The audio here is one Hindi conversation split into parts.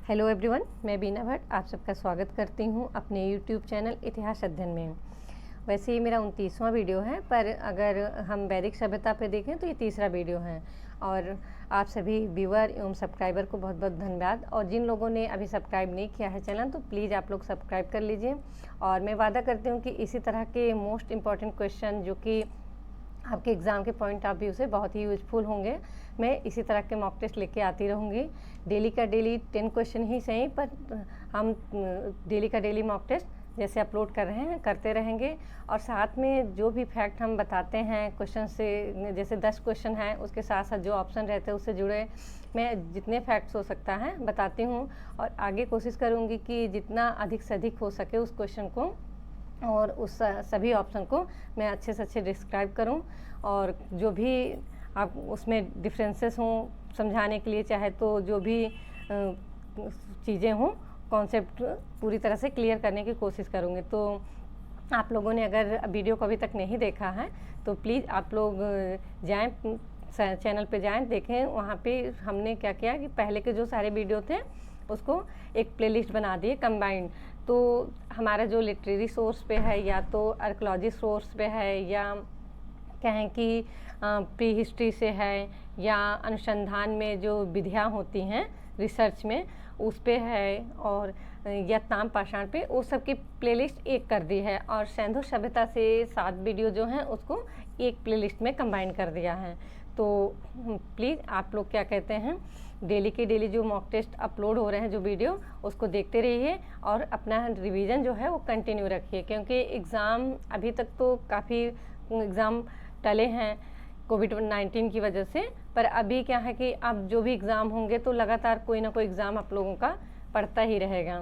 हेलो एवरीवन, मैं बीना भट्ट आप सबका स्वागत करती हूँ अपने यूट्यूब चैनल इतिहास अध्ययन में। वैसे ये मेरा 29वां वीडियो है, पर अगर हम वैदिक सभ्यता पे देखें तो ये तीसरा वीडियो है। और आप सभी व्यूअर एवं सब्सक्राइबर को बहुत बहुत धन्यवाद। और जिन लोगों ने अभी सब्सक्राइब नहीं किया है चैनल, तो प्लीज़ आप लोग सब्सक्राइब कर लीजिए। और मैं वादा करती हूँ कि इसी तरह के मोस्ट इम्पॉर्टेंट क्वेश्चन जो कि आपके एग्ज़ाम के पॉइंट ऑफ व्यू से बहुत ही यूजफुल होंगे, मैं इसी तरह के मॉक टेस्ट लेके आती रहूँगी। डेली का डेली 10 क्वेश्चन ही सही, पर हम डेली का डेली मॉक टेस्ट जैसे अपलोड कर रहे हैं करते रहेंगे। और साथ में जो भी फैक्ट हम बताते हैं क्वेश्चन से, जैसे 10 क्वेश्चन हैं उसके साथ साथ जो ऑप्शन रहते हैं उससे जुड़े मैं जितने फैक्ट्स हो सकता है बताती हूँ। और आगे कोशिश करूँगी कि जितना अधिक से अधिक हो सके उस क्वेश्चन को और उस सभी ऑप्शन को मैं अच्छे से अच्छे डिस्क्राइब करूं। और जो भी आप उसमें डिफरेंसेस हों समझाने के लिए, चाहे तो जो भी चीज़ें हों कॉन्सेप्ट पूरी तरह से क्लियर करने की कोशिश करूँगी। तो आप लोगों ने अगर वीडियो को अभी तक नहीं देखा है तो प्लीज़ आप लोग जाएँ चैनल पे जाएँ, देखें वहाँ पे हमने क्या किया कि पहले के जो सारे वीडियो थे उसको एक प्लेलिस्ट बना दिए कंबाइंड। तो हमारा जो लिटरेरी सोर्स पे है या तो आर्कियोलॉजी सोर्स पे है या कहें कि प्री हिस्ट्री से है या अनुसंधान में जो विधियाँ होती हैं रिसर्च में उस पे है, और या ताम पाषाण पे, वो सब की प्लेलिस्ट एक कर दी है। और सिंधु सभ्यता से 7 वीडियो जो हैं उसको एक प्लेलिस्ट में कंबाइन कर दिया है। तो प्लीज़ आप लोग क्या कहते हैं, डेली के डेली जो मॉक टेस्ट अपलोड हो रहे हैं जो वीडियो, उसको देखते रहिए और अपना रिवीजन जो है वो कंटिन्यू रखिए। क्योंकि एग्ज़ाम अभी तक तो काफ़ी एग्ज़ाम टले हैं कोविड-19 की वजह से, पर अभी क्या है कि अब जो भी एग्ज़ाम होंगे तो लगातार कोई ना कोई एग्ज़ाम आप लोगों का पड़ता ही रहेगा।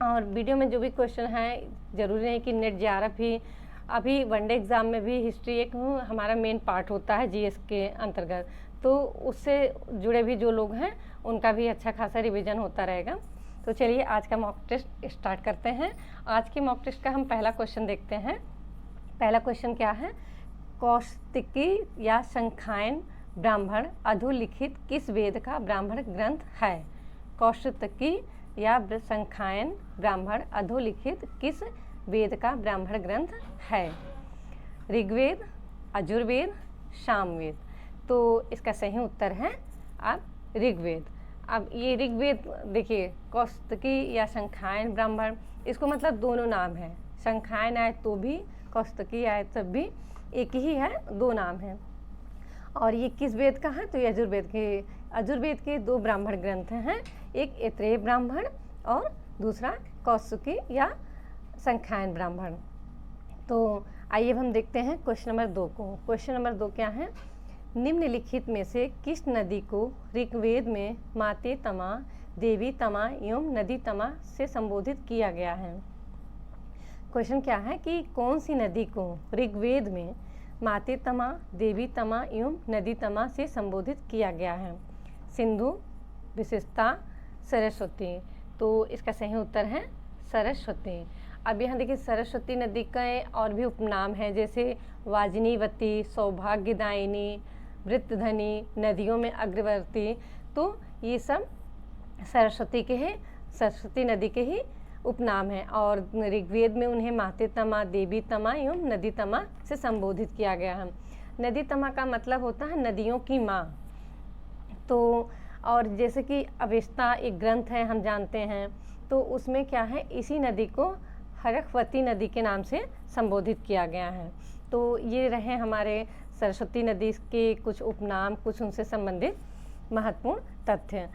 और वीडियो में जो भी क्वेश्चन हैं, ज़रूरी नहीं कि नेट जेआरएफ ही, अभी वनडे एग्ज़ाम में भी हिस्ट्री एक हमारा मेन पार्ट होता है जीएस के अंतर्गत, तो उससे जुड़े भी जो लोग हैं उनका भी अच्छा खासा रिवीजन होता रहेगा। तो चलिए आज का मॉक टेस्ट स्टार्ट करते हैं। आज के मॉक टेस्ट का हम पहला क्वेश्चन देखते हैं। पहला क्वेश्चन क्या है, कौशिकी या संख्यायन ब्राह्मण अधोलिखित किस वेद का ब्राह्मण ग्रंथ है? कौशिकी या संख्यायन ब्राह्मण अधोलिखित किस वेद का ब्राह्मण ग्रंथ है? ऋग्वेद, यजुर्वेद, सामवेद। तो इसका सही उत्तर है अब ऋग्वेद। अब ये ऋग्वेद देखिए, कौशिकी या संख्यायन ब्राह्मण, इसको मतलब दोनों नाम है, संख्यायन आए तो भी कौशिकी आए तब भी एक ही है, दो नाम हैं। और ये किस वेद का है? तो यजुर्वेद के 2 ब्राह्मण ग्रंथ हैं, एक ऐत्रेय ब्राह्मण और दूसरा कौशिकी या संख्यायन ब्राह्मण। तो आइए हम देखते हैं क्वेश्चन नंबर 2 को। क्वेश्चन नंबर 2 क्या है, निम्नलिखित में से किस नदी को ऋग्वेद में माते तमा, देवी तमा एवं नदी तमा से संबोधित किया गया है? क्वेश्चन क्या है कि कौन सी नदी को ऋग्वेद में माते तमा, देवी तमा एवं नदी तमा से संबोधित किया गया है? सिंधु, विशिष्टा, सरस्वती। तो इसका सही उत्तर है सरस्वती। अब यहाँ देखिए, सरस्वती नदी के और भी उपनाम हैं, जैसे वाजनीवती, सौभाग्यदायिनी, वृत्तधनी, नदियों में अग्रवर्ती। तो ये सब सरस्वती नदी के ही उपनाम हैं। और ऋग्वेद में उन्हें माते तमा, देवी तमा एवं नदी तमा से संबोधित किया गया है। नदी तमा का मतलब होता है नदियों की माँ। तो और जैसे कि अवेस्ता एक ग्रंथ है हम जानते हैं, तो उसमें क्या है, इसी नदी को हरखवती नदी के नाम से संबोधित किया गया है। तो ये रहे हमारे सरस्वती नदी के कुछ उपनाम, कुछ उनसे संबंधित महत्वपूर्ण तथ्य।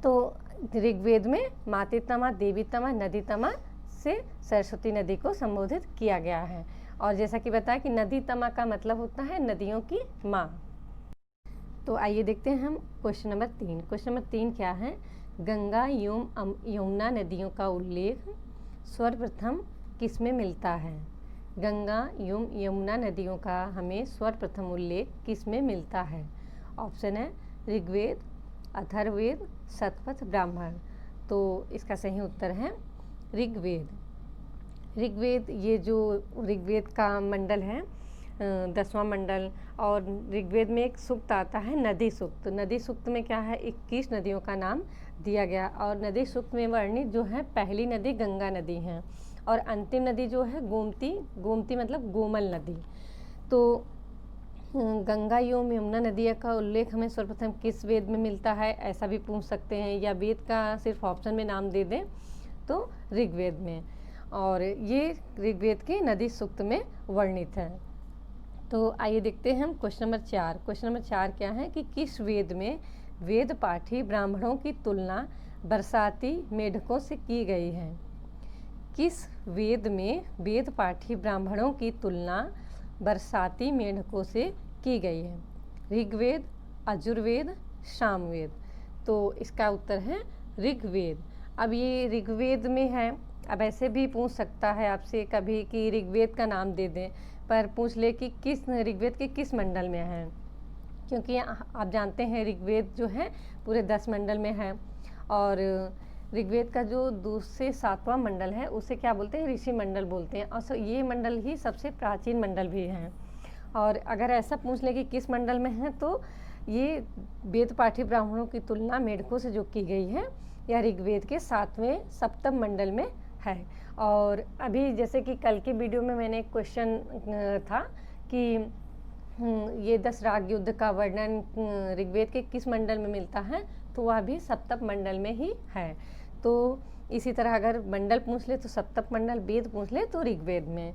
तो ऋग्वेद में माते तमा, देवी तमा, नदी तमा से सरस्वती नदी को संबोधित किया गया है। और जैसा कि बताया कि नदी तमा का मतलब होता है नदियों की माँ। तो आइए देखते हैं हम क्वेश्चन नंबर 3। क्वेश्चन नंबर 3 क्या है, गंगा एवं यमुना नदियों का उल्लेख सर्वप्रथम किस में मिलता है? गंगा एवं यमुना नदियों का हमें सर्वप्रथम उल्लेख किस में मिलता है? ऑप्शन है ऋग्वेद, अथर्ववेद, शतपथ ब्राह्मण। तो इसका सही उत्तर है ऋग्वेद। ऋग्वेद, ये जो ऋग्वेद का मंडल है 10वां मंडल। और ऋग्वेद में एक सूक्त आता है नदी सूक्त। नदी सूक्त में क्या है, 21 नदियों का नाम दिया गया। और नदी सूक्त में वर्णित जो है पहली नदी गंगा नदी है और अंतिम नदी जो है गोमती। गोमती मतलब गोमल नदी। तो गंगा एवं यमुना नदियों का उल्लेख हमें सर्वप्रथम किस वेद में मिलता है, ऐसा भी पूछ सकते हैं, या वेद का सिर्फ ऑप्शन में नाम दे दें तो ऋग्वेद में। और ये ऋग्वेद के नदी सूक्त में वर्णित है। तो आइए देखते हैं हम क्वेश्चन नंबर 4। क्वेश्चन नंबर 4 क्या है कि किस वेद में वेद पाठी ब्राह्मणों की तुलना बरसाती मेढकों से की गई है। किस वेद में वेद पाठी ब्राह्मणों की तुलना बरसाती मेढकों से की गई है। ऋग्वेद, यजुर्वेद, सामवेद। तो इसका उत्तर है ऋग्वेद। अब ये ऋग्वेद में है। अब ऐसे भी पूछ सकता है आपसे कभी कि ऋग्वेद का नाम दे दें, पर पूछ ले कि किस ऋग्वेद के किस मंडल में है, क्योंकि आप जानते हैं ऋग्वेद जो है पूरे 10 मंडल में है। और ऋग्वेद का जो 2 से 7वां मंडल है उसे क्या बोलते हैं, ऋषि मंडल बोलते हैं। और ये मंडल ही सबसे प्राचीन मंडल भी है। और अगर ऐसा पूछ ले कि किस मंडल में है, तो ये वेद पाठी ब्राह्मणों की तुलना मेढकों से जो की गई है यह ऋग्वेद के 7वें सप्तम मंडल में है। और अभी जैसे कि कल के वीडियो में मैंने एक क्वेश्चन था कि ये 10 राग युद्ध का वर्णन ऋग्वेद के किस मंडल में मिलता है, तो वह भी सप्तम मंडल में ही है। तो इसी तरह अगर मंडल पूछ ले तो सप्तम मंडल, वेद पूछ ले तो ऋग्वेद में।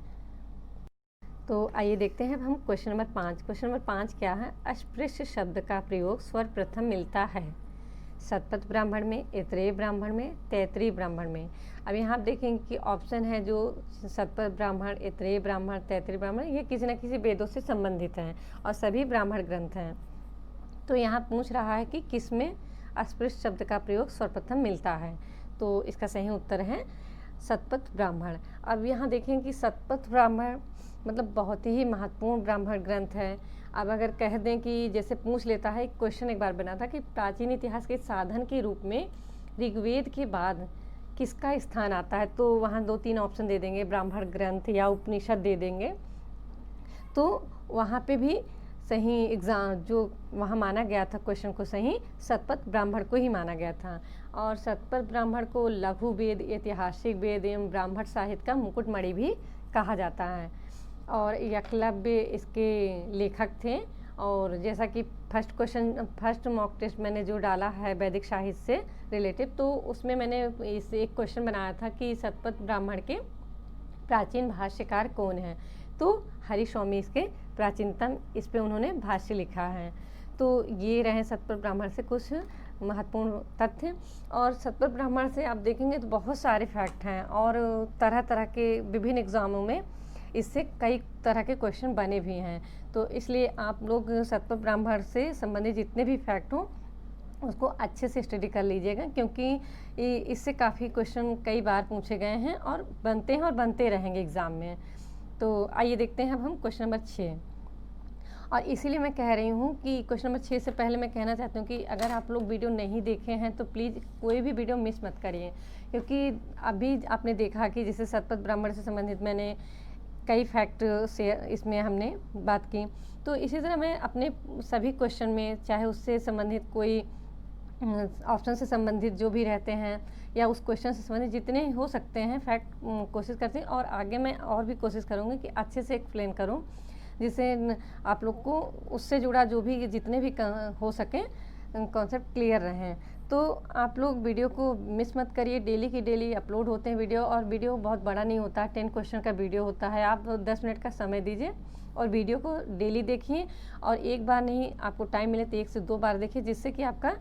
तो आइए देखते हैं अब हम क्वेश्चन नंबर 5। क्वेश्चन नंबर 5 क्या है, अस्पृश्य शब्द का प्रयोग सर्वप्रथम मिलता है शतपथ ब्राह्मण में, ऐतरेय ब्राह्मण में, तैतरीय ब्राह्मण में। अब यहाँ आप देखेंगे कि ऑप्शन है जो शतपथ ब्राह्मण, ऐतरेय ब्राह्मण, तैतरीय ब्राह्मण, ये किसी न किसी वेदों से संबंधित हैं और सभी ब्राह्मण ग्रंथ हैं। तो यहाँ पूछ रहा है कि किस में अस्पृश्य शब्द का प्रयोग सर्वप्रथम मिलता है, तो इसका सही उत्तर है शतपथ ब्राह्मण। अब यहाँ देखें कि शतपथ ब्राह्मण मतलब बहुत ही महत्वपूर्ण ब्राह्मण ग्रंथ है। अब अगर कह दें कि जैसे पूछ लेता है, एक क्वेश्चन एक बार बना था कि प्राचीन इतिहास के साधन के रूप में ऋग्वेद के बाद किसका स्थान आता है, तो वहाँ 2-3 ऑप्शन दे देंगे, ब्राह्मण ग्रंथ या उपनिषद दे देंगे। तो वहाँ पे भी सही एग्जाम जो वहाँ माना गया था क्वेश्चन को सही शतपथ ब्राह्मण को ही माना गया था। और शतपथ ब्राह्मण को लघु वेद, ऐतिहासिक वेद एवं ब्राह्मण साहित्य का मुकुटमणि भी कहा जाता है। और एकलव्य इसके लेखक थे। और जैसा कि फर्स्ट मॉक टेस्ट मैंने जो डाला है वैदिक साहित्य से रिलेटेड, तो उसमें मैंने इस एक क्वेश्चन बनाया था कि शतपथ ब्राह्मण के प्राचीन भाष्यकार कौन हैं, तो हरिस्वामी इसके प्राचीनतम इस पे उन्होंने भाष्य लिखा है। तो ये रहे शतपथ ब्राह्मण से कुछ महत्वपूर्ण तथ्य। और शतपथ ब्राह्मण से आप देखेंगे तो बहुत सारे फैक्ट हैं और तरह तरह के विभिन्न एग्जामों में इससे कई तरह के क्वेश्चन बने भी हैं। तो इसलिए आप लोग शतपथ ब्राह्मण से संबंधित जितने भी फैक्ट हों उसको अच्छे से स्टडी कर लीजिएगा, क्योंकि इससे काफ़ी क्वेश्चन कई बार पूछे गए हैं और बनते हैं और बनते रहेंगे एग्ज़ाम में। तो आइए देखते हैं अब हम क्वेश्चन नंबर 6। और इसीलिए मैं कह रही हूँ कि क्वेश्चन नंबर 6 से पहले मैं कहना चाहती हूँ कि अगर आप लोग वीडियो नहीं देखे हैं तो प्लीज़ कोई भी वीडियो मिस मत करिए, क्योंकि अभी आपने देखा कि जैसे शतपथ ब्राह्मण से संबंधित मैंने कई फैक्ट से इसमें हमने बात की। तो इसी तरह मैं अपने सभी क्वेश्चन में चाहे उससे संबंधित कोई ऑप्शन से संबंधित जो भी रहते हैं या उस क्वेश्चन से संबंधित जितने हो सकते हैं फैक्ट कोशिश करती हूँ। और आगे मैं और भी कोशिश करूँगी कि अच्छे से एक्सप्लेन करूँ, जिससे आप लोग को उससे जुड़ा जो भी जितने भी हो सके कॉन्सेप्ट क्लियर रहें। तो आप लोग वीडियो को मिस मत करिए। डेली की डेली अपलोड होते हैं वीडियो, और वीडियो बहुत बड़ा नहीं होता, 10 क्वेश्चन का वीडियो होता है। आप 10 मिनट का समय दीजिए और वीडियो को डेली देखिए, और एक बार नहीं आपको टाइम मिले तो 1 से 2 बार देखिए, जिससे कि आपका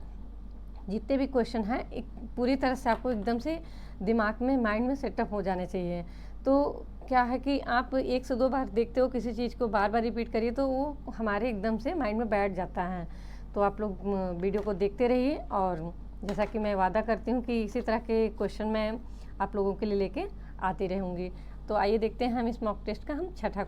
जितने भी क्वेश्चन हैं एक पूरी तरह से आपको एकदम से दिमाग में, माइंड में सेटअप हो जाने चाहिए। तो क्या है कि आप 1 से 2 बार देखते हो किसी चीज़ को, बार बार रिपीट करिए तो वो हमारे एकदम से माइंड में बैठ जाता है। तो आप लोग वीडियो को देखते रहिए, और जैसा कि मैं वादा करती हूँ कि इसी तरह के क्वेश्चन मैं आप लोगों के लिए लेके आती रहूँगी। तो आइए देखते हैं हम इस मॉक टेस्ट का हम छठा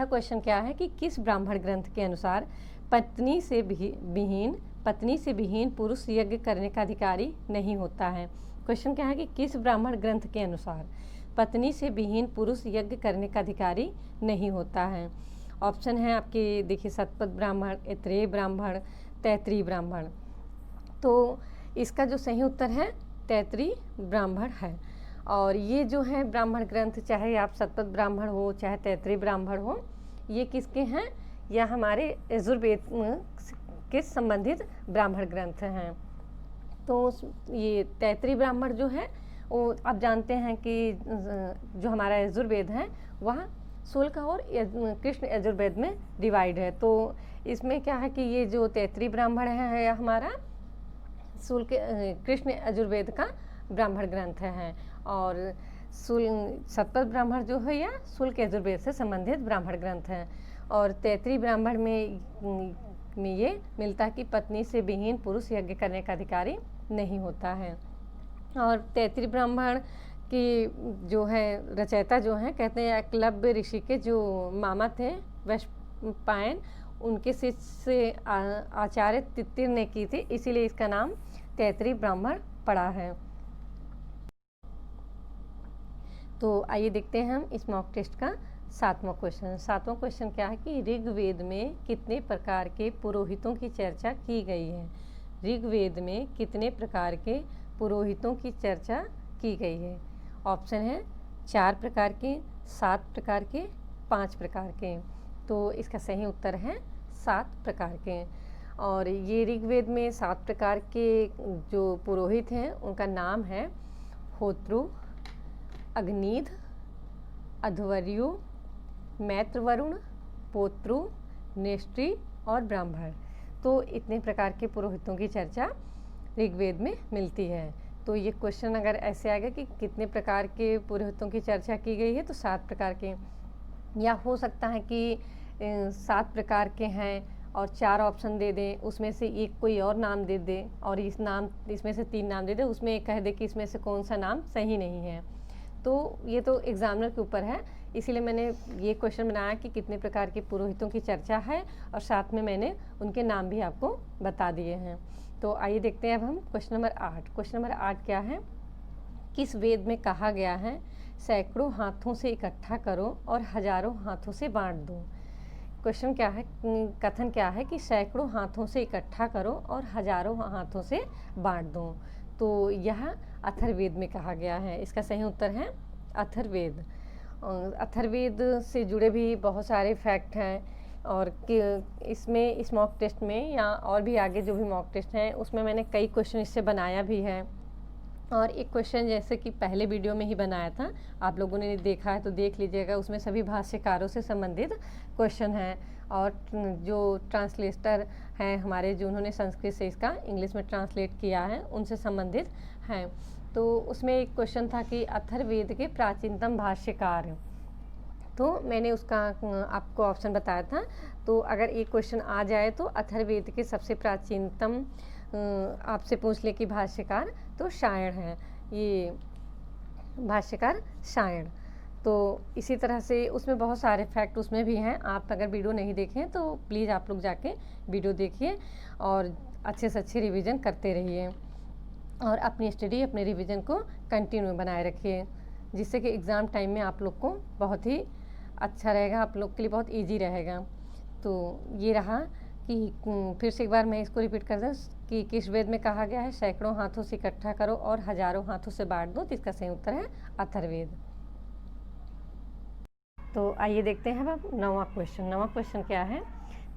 क्वेश्चन क्या है कि किस ब्राह्मण ग्रंथ के अनुसार पत्नी से विहीन पुरुष यज्ञ करने का अधिकारी नहीं होता है। क्वेश्चन क्या है कि किस ब्राह्मण ग्रंथ के अनुसार, पत्नी से विहीन पुरुष यज्ञ करने का अधिकारी नहीं होता है। ऑप्शन है आपके देखिए शतपथ ब्राह्मण, ऐत्रेय ब्राह्मण, तैत्रीय ब्राह्मण। तो इसका जो सही उत्तर है तैत्रीय ब्राह्मण है। और ये जो है ब्राह्मण ग्रंथ, चाहे आप शतपथ ब्राह्मण हो चाहे तैत्रीय ब्राह्मण हो, ये किसके हैं? या हमारे यजुर्वेद के संबंधित ब्राह्मण ग्रंथ हैं। तो ये तैत्रीय ब्राह्मण जो है वो आप जानते हैं कि जो हमारा यजुर्वेद है वह शुल्क और कृष्ण यजुर्वेद में डिवाइड है। तो इसमें क्या है कि ये जो तैत्रीय ब्राह्मण है हमारा शुल्क कृष्ण यजुर्वेद का ब्राह्मण ग्रंथ है, और शतपथ ब्राह्मण जो है या शुल्क यजुर्वेद से संबंधित ब्राह्मण ग्रंथ है। और तैत्रीय ब्राह्मण में ये मिलता है कि पत्नी से विहीन पुरुष यज्ञ करने का अधिकारी नहीं होता है। और तैत्रीय ब्राह्मण की जो है रचयिता जो हैं कहते हैं एकलव्य ऋषि के जो मामा थे वैशंपायन, उनके शिष्य से आचार्य तित्तिर ने की थी, इसीलिए इसका नाम तैत्रीय ब्राह्मण पड़ा है। तो आइए देखते हैं हम इस मॉक टेस्ट का 7वां क्वेश्चन। 7वां क्वेश्चन क्या है कि ऋग्वेद में कितने प्रकार के पुरोहितों की चर्चा की गई है? ऋग्वेद में कितने प्रकार के पुरोहितों की चर्चा की गई है? ऑप्शन है 4 प्रकार के, 7 प्रकार के, 5 प्रकार के। तो इसका सही उत्तर है 7 प्रकार के। और ये ऋग्वेद में 7 प्रकार के जो पुरोहित हैं उनका नाम है होत्रु, अग्निध, अध्वर्यु, मैत्रवरुण, पोत्रु, नेष्टि और ब्राह्मण। तो इतने प्रकार के पुरोहितों की चर्चा ऋग्वेद में मिलती है। तो ये क्वेश्चन अगर ऐसे आएगा कि कितने प्रकार के पुरोहितों की चर्चा की गई है, तो 7 प्रकार के, या हो सकता है कि 7 प्रकार के हैं और 4 ऑप्शन दे दें, उसमें से एक कोई और नाम दे दे और इसमें से 3 नाम दे दे, उसमें कह दे कि इसमें से कौन सा नाम सही नहीं है। तो ये तो एग्जामिनर के ऊपर है, इसीलिए मैंने ये क्वेश्चन बनाया कि कितने प्रकार के पुरोहितों की चर्चा है और साथ में मैंने उनके नाम भी आपको बता दिए हैं। तो आइए देखते हैं अब हम क्वेश्चन नंबर 8। क्वेश्चन नंबर 8 क्या है? किस वेद में कहा गया है सैकड़ों हाथों से इकट्ठा करो और हजारों हाथों से बांट दो? क्वेश्चन क्या है, कथन क्या है कि सैकड़ों हाथों से इकट्ठा करो और हजारों हाथों से बांट दो। तो यह अथर्ववेद में कहा गया है। इसका सही उत्तर है अथर्ववेद। अथर्ववेद से जुड़े भी बहुत सारे फैक्ट हैं, और इसमें इस मॉक टेस्ट में या और भी आगे जो भी मॉक टेस्ट हैं उसमें मैंने कई क्वेश्चन इससे बनाया भी है। और एक क्वेश्चन जैसे कि पहले वीडियो में ही बनाया था, आप लोगों ने देखा है तो देख लीजिएगा, उसमें सभी भाष्यकारों से संबंधित क्वेश्चन हैं। और जो ट्रांसलेटर हैं हमारे, जो उन्होंने संस्कृत से इसका इंग्लिश में ट्रांसलेट किया है, उनसे संबंधित हैं। तो उसमें एक क्वेश्चन था कि अथर्ववेद के प्राचीनतम भाष्यकार, तो मैंने उसका आपको ऑप्शन बताया था। तो अगर एक क्वेश्चन आ जाए तो अथर्ववेद के सबसे प्राचीनतम आपसे पूछ ले कि भाष्यकार, तो शायण है, ये भाष्यकार शायण। तो इसी तरह से उसमें बहुत सारे फैक्ट उसमें भी हैं। आप अगर वीडियो नहीं देखें तो प्लीज़ आप लोग जाके वीडियो देखिए और अच्छे से अच्छे रिवीजन करते रहिए और अपनी स्टडी, अपने रिवीजन को कंटिन्यू बनाए रखिए, जिससे कि एग्ज़ाम टाइम में आप लोग को बहुत ही अच्छा रहेगा, आप लोग के लिए बहुत इजी रहेगा। तो ये रहा कि फिर से एक बार मैं इसको रिपीट कर दूँ कि किस वेद में कहा गया है सैकड़ों हाथों से इकट्ठा करो और हजारों हाथों से बांट दो, तो इसका सही उत्तर है अथर्ववेद। तो आइए देखते हैं अब 9वां क्वेश्चन। 9वां क्वेश्चन क्या है?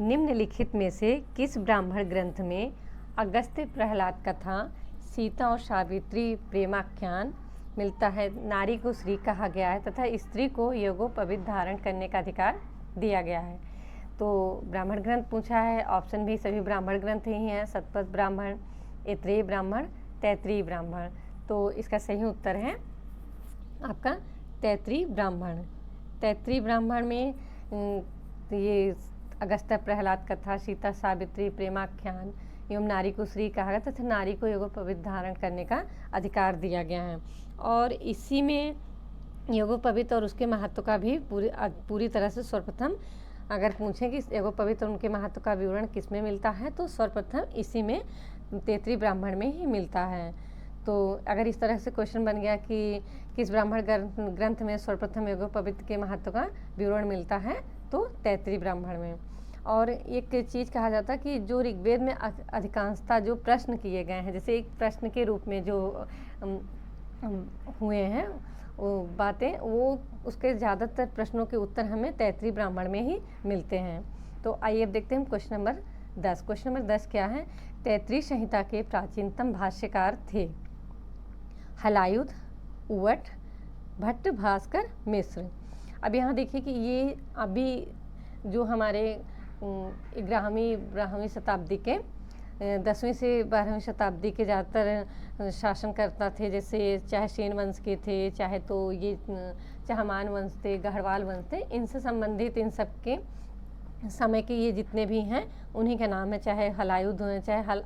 निम्नलिखित में से किस ब्राह्मण ग्रंथ में अगस्त्य प्रहलाद कथा, सीता और सावित्री प्रेमाख्यान मिलता है? नारी को श्री कहा गया है तथा स्त्री को यज्ञोपवीत धारण करने का अधिकार दिया गया है। तो ब्राह्मण ग्रंथ पूछा है, ऑप्शन भी सभी ब्राह्मण ग्रंथ ही हैं, शतपथ ब्राह्मण, ऐत्रेय ब्राह्मण, तैत्रीय ब्राह्मण। तो इसका सही उत्तर है आपका तैत्रीय ब्राह्मण। तैत्रीय ब्राह्मण में ये अगस्त्य प्रहलाद कथा, सीता सावित्री प्रेमाख्यान एवं नारी को श्री कहा गया तथा नारी को यज्ञोपवीत धारण करने का अधिकार दिया गया है। और इसी में यज्ञोपवीत और उसके महत्व का भी पूरी तरह से सर्वप्रथम अगर पूछें कि यज्ञोपवीत और उनके महत्व का विवरण किस में मिलता है, तो सर्वप्रथम इसी में तैत्रीय ब्राह्मण में ही मिलता है। तो अगर इस तरह से क्वेश्चन बन गया कि किस ब्राह्मण ग्रंथ में सर्वप्रथम यज्ञोपवीत के महत्व का विवरण मिलता है, तो तैत्तिरीय ब्राह्मण में। और एक चीज़ कहा जाता है कि जो ऋग्वेद में अधिकांशतः जो प्रश्न किए गए हैं, जैसे एक प्रश्न के रूप में जो हुए हैं वो बातें, वो उसके ज़्यादातर प्रश्नों के उत्तर हमें तैत्तिरीय ब्राह्मण में ही मिलते हैं। तो आइए अब देखते हैं क्वेश्चन नंबर 10। क्वेश्चन नंबर 10 क्या है? तैत्तिरीय संहिता के प्राचीनतम भाष्यकार थे हलायुध, उवट, भट्ट, भास्कर, मिश्र। अब यहाँ देखिए कि ये अभी जो हमारे 11वीं शताब्दी के 10वीं से 12वीं शताब्दी के ज़्यादातर शासनकर्ता थे, जैसे चाहे सेन वंश के थे, चाहे तो ये चहमान वंश थे, गढ़वाल वंश थे, इनसे संबंधित इन सब के समय के ये जितने भी हैं उन्हीं का नाम है। चाहे हलायुध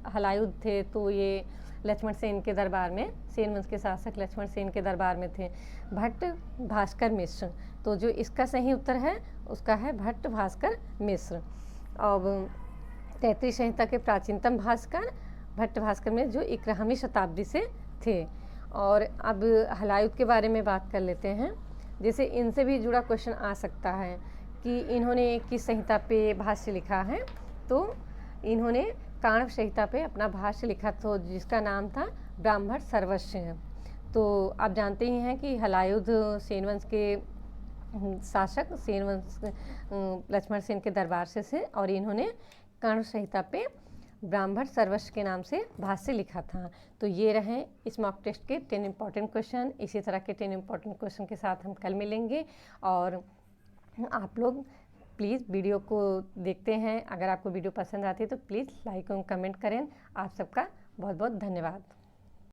हलायुध थे तो ये लक्ष्मण सेन के दरबार में, सेन वंश के शासक लक्ष्मण सेन के दरबार में थे। भट्ट, भास्कर, मिश्र, तो जो इसका सही उत्तर है उसका है भट्ट, भास्कर, मिश्र। अब तैत्तिरीय संहिता के प्राचीनतम भास्कर भट्ट, भास्कर में जो 11वीं शताब्दी से थे। और अब हलायुध के बारे में बात कर लेते हैं। जैसे इनसे भी जुड़ा क्वेश्चन आ सकता है कि इन्होंने किस संहिता पे भाष्य लिखा है, तो इन्होंने काण्व संहिता पे अपना भाष्य लिखा, तो जिसका नाम था ब्राह्मण सर्वस्व। तो आप जानते ही हैं कि हलायुध सेन वंश के शासक, सेन वंश लक्ष्मण सेन के दरबार से और इन्होंने काण्व संहिता पे ब्राह्मण सर्वस्व के नाम से भाष्य लिखा था। तो ये रहे इस मॉक टेस्ट के 10 इम्पॉर्टेंट क्वेश्चन। इसी तरह के 10 इम्पॉर्टेंट क्वेश्चन के साथ हम कल मिलेंगे। और आप लोग प्लीज़ वीडियो को देखते हैं, अगर आपको वीडियो पसंद आती है तो प्लीज़ लाइक और कमेंट करें। आप सबका बहुत बहुत धन्यवाद।